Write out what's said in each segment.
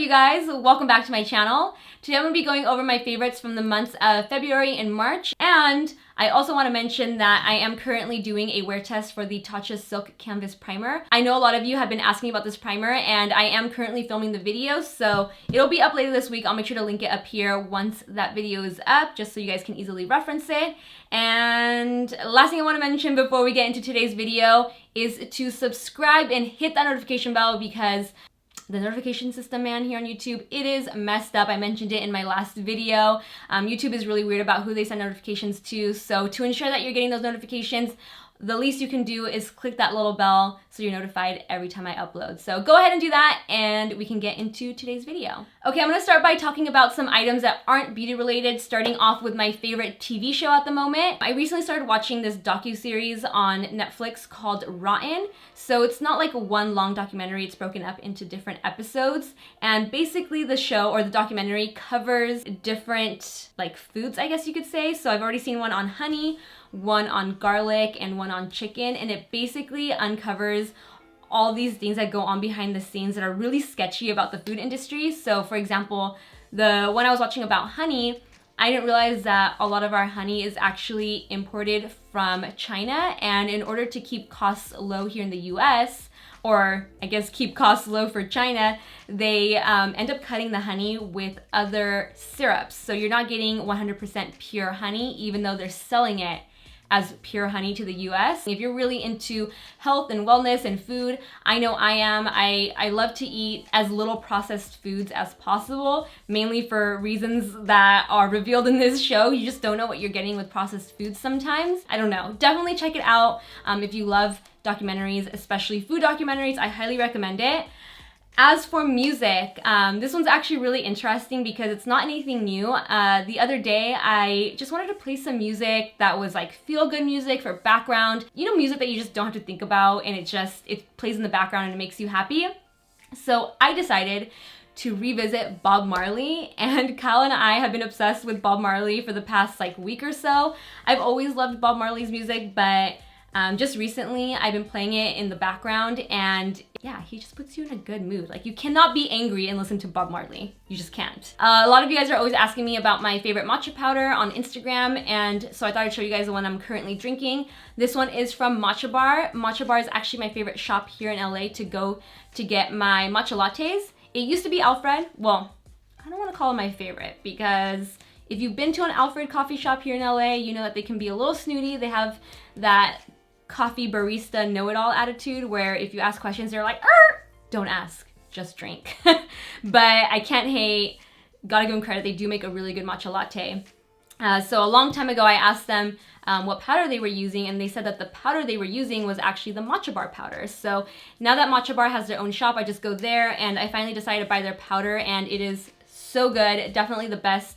you guys? Welcome back to my channel. Today I'm going to be going over my favorites from the months of February and March, and I also want to mention that I am currently doing a wear test for the Tatcha Silk Canvas Primer. I know a lot of you have been asking about this primer, and I am currently filming the video, so it'll be up later this week. I'll make sure to link it up here once that video is up, just so you guys can easily reference it. And last thing I want to mention before we get into today's video is to subscribe and hit that notification bell, because the notification system, man, here on YouTube, it is messed up. I mentioned it in my last video. YouTube is really weird about who they send notifications to. So to ensure that you're getting those notifications, the least you can do is click that little bell so you're notified every time I upload. So go ahead and do that, and we can get into today's video. Okay, I'm gonna start by talking about some items that aren't beauty related, starting off with my favorite TV show at the moment. I recently started watching this docu-series on Netflix called ROTTON. So it's not like one long documentary, it's broken up into different episodes. And basically the show, or the documentary, covers different like foods, I guess you could say. So I've already seen one on honey, one on garlic, and one on chicken, and it basically uncovers all these things that go on behind the scenes that are really sketchy about the food industry. So for example, the one I was watching about honey, I didn't realize that a lot of our honey is actually imported from China, and in order to keep costs low here in the US, or I guess keep costs low for China, they end up cutting the honey with other syrups. So you're not getting 100% pure honey, even though they're selling it as pure honey to the US. If you're really into health and wellness and food, I know I am. I love to eat as little processed foods as possible, mainly for reasons that are revealed in this show. You just don't know what you're getting with processed foods sometimes. I don't know. Definitely check it out if you love documentaries, especially food documentaries. I highly recommend it. As for music, this one's actually really interesting because it's not anything new. The other day, I just wanted to play some music that was like feel-good music for background. You know, music that you just don't have to think about, and it plays in the background and it makes you happy. So I decided to revisit Bob Marley, and Kyle and I have been obsessed with Bob Marley for the past like week or so. I've always loved Bob Marley's music, but just recently I've been playing it in the background, and yeah, he just puts you in a good mood. Like, you cannot be angry and listen to Bob Marley. You just can't. A lot of you guys are always asking me about my favorite matcha powder on Instagram, and so I thought I'd show you guys the one I'm currently drinking. This one is from MATCHABAR. MATCHABAR is actually my favorite shop here in LA to go to get my matcha lattes. It used to be Alfred. Well, I don't want to call it my favorite, because if you've been to an Alfred coffee shop here in LA, you know that they can be a little snooty. They have that coffee barista know-it-all attitude where if you ask questions, they're like, don't ask, just drink. But I can't hate, gotta give them credit, they do make a really good matcha latte. So a long time ago, I asked them what powder they were using, and they said that the powder they were using was actually the MATCHABAR powder. So now that MATCHABAR has their own shop, I just go there, and I finally decided to buy their powder, and it is so good. Definitely the best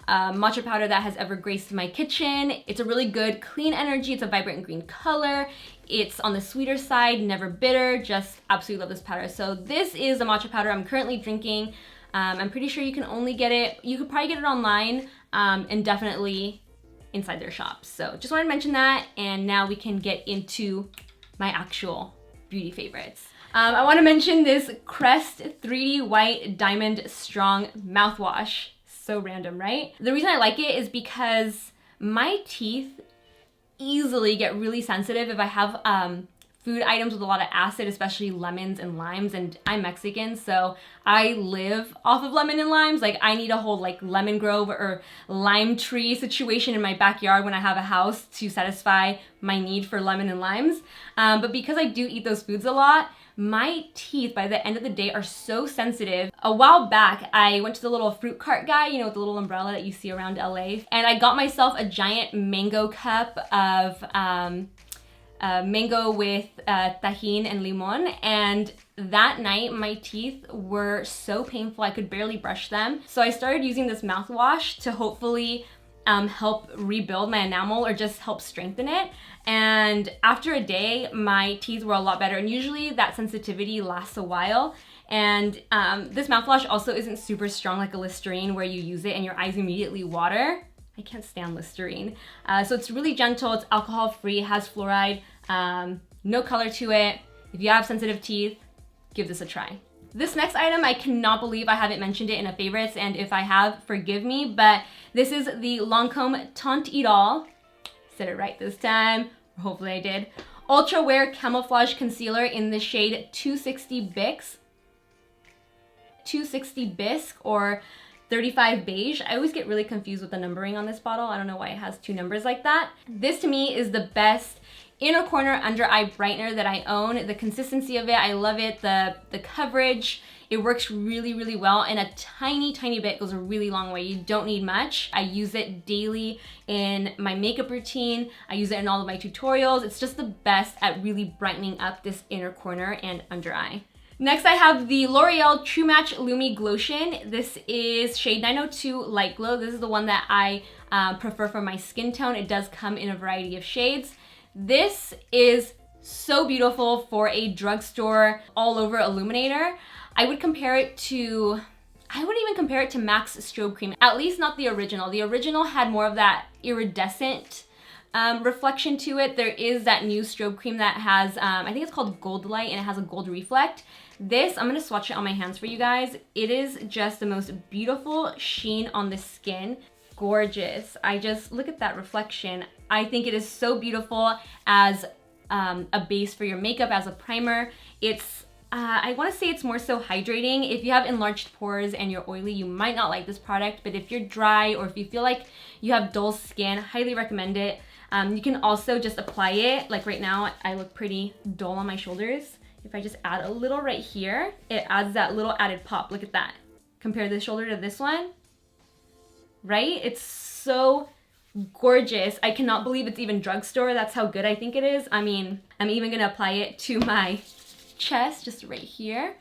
matcha powder that has ever graced my kitchen. It's a really good, clean energy. It's a vibrant green color. It's on the sweeter side, never bitter. Just absolutely love this powder. So this is the matcha powder I'm currently drinking. I'm pretty sure you can only get it, you could probably get it online, and definitely inside their shops. So just wanted to mention that, and now we can get into my actual beauty favorites. I want to mention this CREST 3D White Diamond Strong Mouthwash. So random, right? The reason I like it is because my teeth easily get really sensitive if I have food items with a lot of acid, especially lemons and limes, and I'm Mexican, so I live off of lemon and limes. Like, I need a whole like lemon grove or lime tree situation in my backyard when I have a house to satisfy my need for lemon and limes. But because I do eat those foods a lot, my teeth by the end of the day are so sensitive. A while back, I went to the little fruit cart guy, you know, with the little umbrella that you see around LA, and I got myself a giant mango cup of mango with tajin and limon, and that night my teeth were so painful I could barely brush them. So I started using this mouthwash to hopefully help rebuild my enamel or just help strengthen it. And after a day, my teeth were a lot better, and usually that sensitivity lasts a while. And this mouthwash also isn't super strong like a Listerine where you use it and your eyes immediately water. I can't stand Listerine. So it's really gentle, it's alcohol-free, has fluoride, no color to it. If you have sensitive teeth, give this a try. This next item, I cannot believe I haven't mentioned it in a favorites, and if I have, forgive me, but this is the LANCOME TEINT IDOLE. Said it right this time, hopefully I did. ULTRAWEAR Camouflage Concealer in the shade 260 Bisque. 260 Bisque or 35 Beige. I always get really confused with the numbering on this bottle. I don't know why it has two numbers like that. This to me is the best inner corner under eye brightener that I own. The consistency of it, I love it. The coverage, it works really, really well, and a tiny, tiny bit goes a really long way. You don't need much. I use it daily in my makeup routine. I use it in all of my tutorials. It's just the best at really brightening up this inner corner and under eye. Next, I have the L'Oreal True Match LUMI GLOTION. This is shade 902 Light Glow. This is the one that I prefer for my skin tone. It does come in a variety of shades. This is so beautiful for a drugstore all over illuminator. I would compare it to, I wouldn't even compare it to MAC's strobe cream, at least not the original. The original had more of that iridescent reflection to it. There is that new strobe cream that has, I think it's called Gold Light, and it has a gold reflect. This, I'm gonna swatch it on my hands for you guys. It is just the most beautiful sheen on the skin. Gorgeous. I just, look at that reflection. I think it is so beautiful as a base for your makeup, as a primer. It's, I wanna say it's more so hydrating. If you have enlarged pores and you're oily, you might not like this product, but if you're dry or if you feel like you have dull skin, highly recommend it. You can also just apply it, like right now, I look pretty dull on my shoulders. If I just add a little right here, it adds that little added pop. Look at that. Compare this shoulder to this one, right? It's so gorgeous. I cannot believe it's even drugstore. That's how good I think it is. I mean, I'm even gonna apply it to my chest, just right here.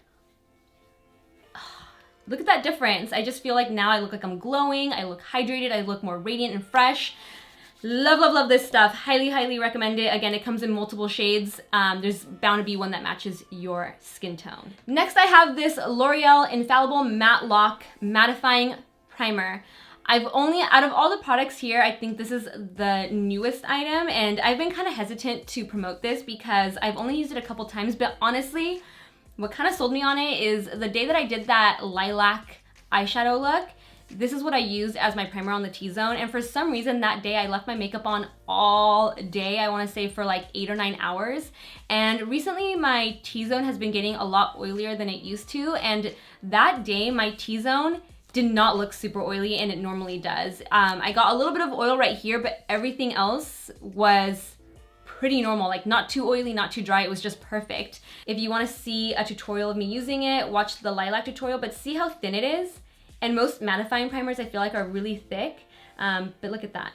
Look at that difference. I just feel like now I look like I'm glowing, I look hydrated, I look more radiant and fresh. Love, love, love this stuff. Highly, highly recommend it. Again, it comes in multiple shades. There's bound to be one that matches your skin tone. Next, I have this L'Oreal Infallible Matte Lock Mattifying Primer. I've only, out of all the products here, I think this is the newest item, and I've been kind of hesitant to promote this because I've only used it a couple times, but honestly, what kind of sold me on it is the day that I did that lilac eyeshadow look, this is what I used as my primer on the T-zone, and for some reason that day I left my makeup on all day, I want to say for like 8 or 9 hours, and recently my T-zone has been getting a lot oilier than it used to, and that day my T-zone did not look super oily, and it normally does. I got a little bit of oil right here, but everything else was pretty normal, like not too oily, not too dry. It was just perfect. If you want to see a tutorial of me using it, watch the lilac tutorial, but see how thin it is. And most mattifying primers I feel like are really thick, but look at that.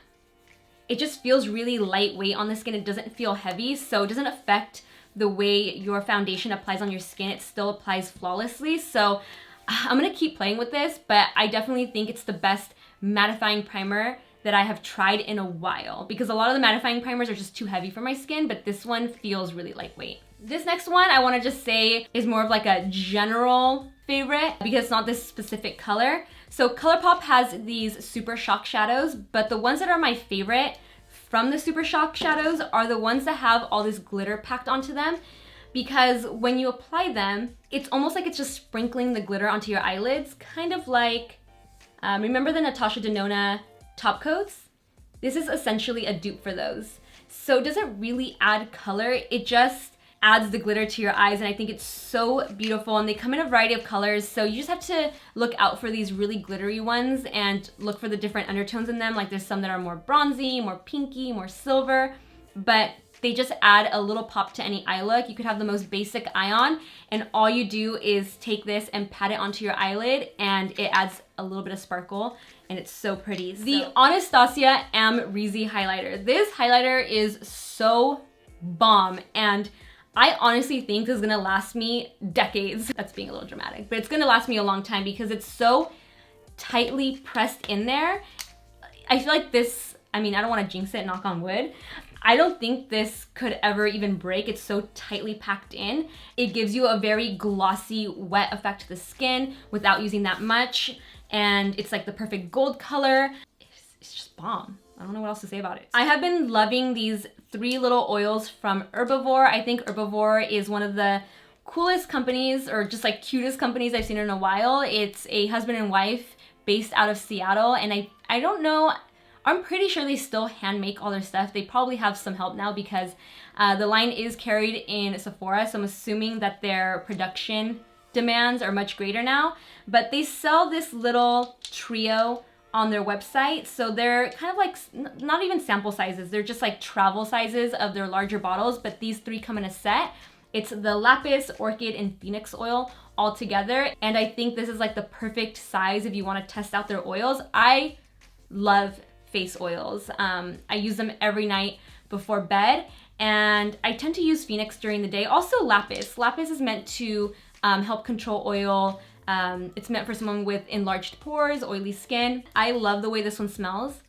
It just feels really lightweight on the skin. It doesn't feel heavy, so it doesn't affect the way your foundation applies on your skin. It still applies flawlessly. So I'm gonna keep playing with this, but I definitely think it's the best mattifying primer that I have tried in a while, because a lot of the mattifying primers are just too heavy for my skin, but this one feels really lightweight. This next one I wanna just say is more of like a general favorite because it's not this specific color. So ColourPop has these Super Shock shadows, but the ones that are my favorite from the Super Shock shadows are the ones that have all this glitter packed onto them, because when you apply them, it's almost like it's just sprinkling the glitter onto your eyelids, kind of like, remember the Natasha Denona top coats? This is essentially a dupe for those. So it doesn't really add color, it just adds the glitter to your eyes, and I think it's so beautiful, and they come in a variety of colors, so you just have to look out for these really glittery ones and look for the different undertones in them. Like there's some that are more bronzy, more pinky, more silver, but they just add a little pop to any eye look. You could have the most basic eye on, and all you do is take this and pat it onto your eyelid, and it adds a little bit of sparkle, and it's so pretty. The Anastasia AMREZY highlighter. This highlighter is so bomb, and I honestly think this is gonna last me decades. That's being a little dramatic, but it's gonna last me a long time because it's so tightly pressed in there. I feel like this, I mean, I don't wanna jinx it, knock on wood. I don't think this could ever even break. It's so tightly packed in. It gives you a very glossy, wet effect to the skin without using that much. And it's like the perfect gold color. It's just bomb. I don't know what else to say about it. I have been loving these 3 little oils from Herbivore. I think Herbivore is one of the coolest companies, or just like cutest companies I've seen in a while. It's a husband and wife based out of Seattle, and I don't know, I'm pretty sure they still hand make all their stuff. They probably have some help now because the line is carried in Sephora, so I'm assuming that their production demands are much greater now. But they sell this little trio on their website, so they're kind of like not even sample sizes, they're just like travel sizes of their larger bottles, but these three come in a set. It's the lapis, orchid, and phoenix oil all together, and I think this is like the perfect size if you want to test out their oils. I love face oils. I use them every night before bed, and I tend to use phoenix during the day. Also lapis. Lapis is meant to help control oil. It's meant for someone with enlarged pores, oily skin. I love the way this one smells.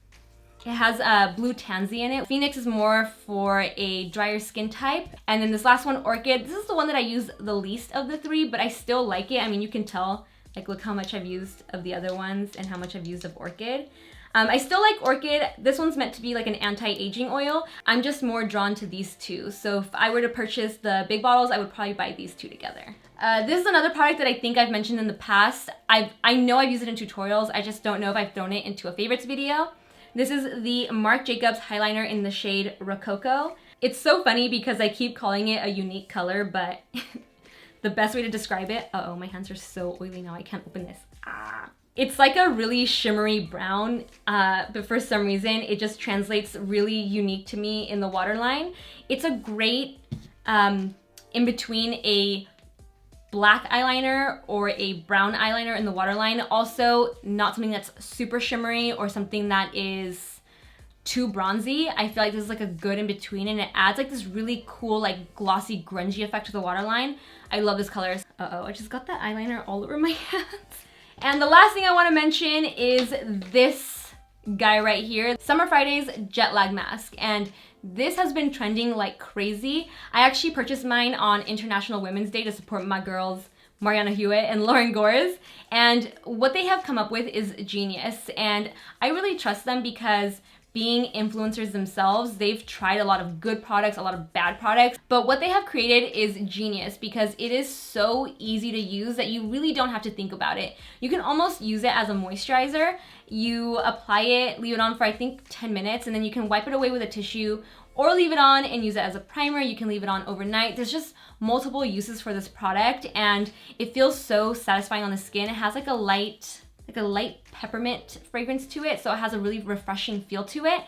It has blue tansy in it. Phoenix is more for a drier skin type. And then this last one, orchid, this is the one that I use the least of the three, but I still like it. I mean, you can tell, like, look how much I've used of the other ones and how much I've used of orchid. I still like orchid. This one's meant to be like an anti-aging oil. I'm just more drawn to these two. So if I were to purchase the big bottles, I would probably buy these two together. This is another product that I think I've mentioned in the past. I know I've used it in tutorials. I just don't know if I've thrown it into a favorites video. This is the Marc Jacobs Highliner in the shade Rococo. It's so funny because I keep calling it a unique color, but the best way to describe it, uh-oh, my hands are so oily now, I can't open this. It's like a really shimmery brown, but for some reason, it just translates really unique to me in the waterline. It's a great in between a black eyeliner or a brown eyeliner in the waterline. Also, not something that's super shimmery or something that is too bronzy. I feel like this is like a good in between, and it adds like this really cool, like glossy, grungy effect to the waterline. I love this color. Uh-oh, I just got that eyeliner all over my hands. And the last thing I want to mention is this guy right here, Summer Fridays Jet Lag Mask. And this has been trending like crazy. I actually purchased mine on International Women's Day to support my girls, Mariana Hewitt and Lauren Gores. And what they have come up with is genius. And I really trust them because being influencers themselves, they've tried a lot of good products, a lot of bad products, but what they have created is genius because it is so easy to use that you really don't have to think about it. You can almost use it as a moisturizer. You apply it, leave it on for I think 10 minutes, and then you can wipe it away with a tissue or leave it on and use it as a primer. You can leave it on overnight. There's just multiple uses for this product, and it feels so satisfying on the skin. It has like a light peppermint fragrance to it, so it has a really refreshing feel to it.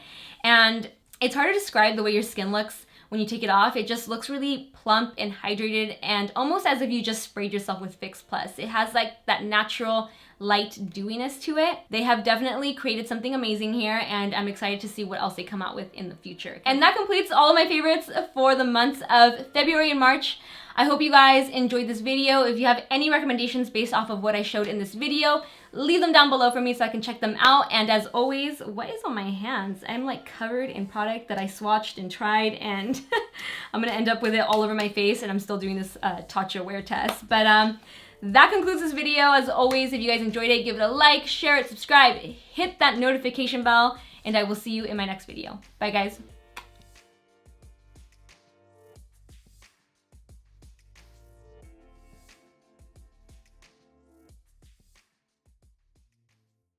And it's hard to describe the way your skin looks when you take it off. It just looks really plump and hydrated and almost as if you just sprayed yourself with Fix Plus. It has like that natural light dewiness to it. They have definitely created something amazing here, and I'm excited to see what else they come out with in the future. And that completes all of my favorites for the months of February and March. I hope you guys enjoyed this video. If you have any recommendations based off of what I showed in this video, leave them down below for me so I can check them out. And as always, what is on my hands? I'm like covered in product that I swatched and tried, and I'm gonna end up with it all over my face, and I'm still doing this Tatcha wear test. But that concludes this video. As always, if you guys enjoyed it, give it a like, share it, subscribe, hit that notification bell, and I will see you in my next video. Bye guys.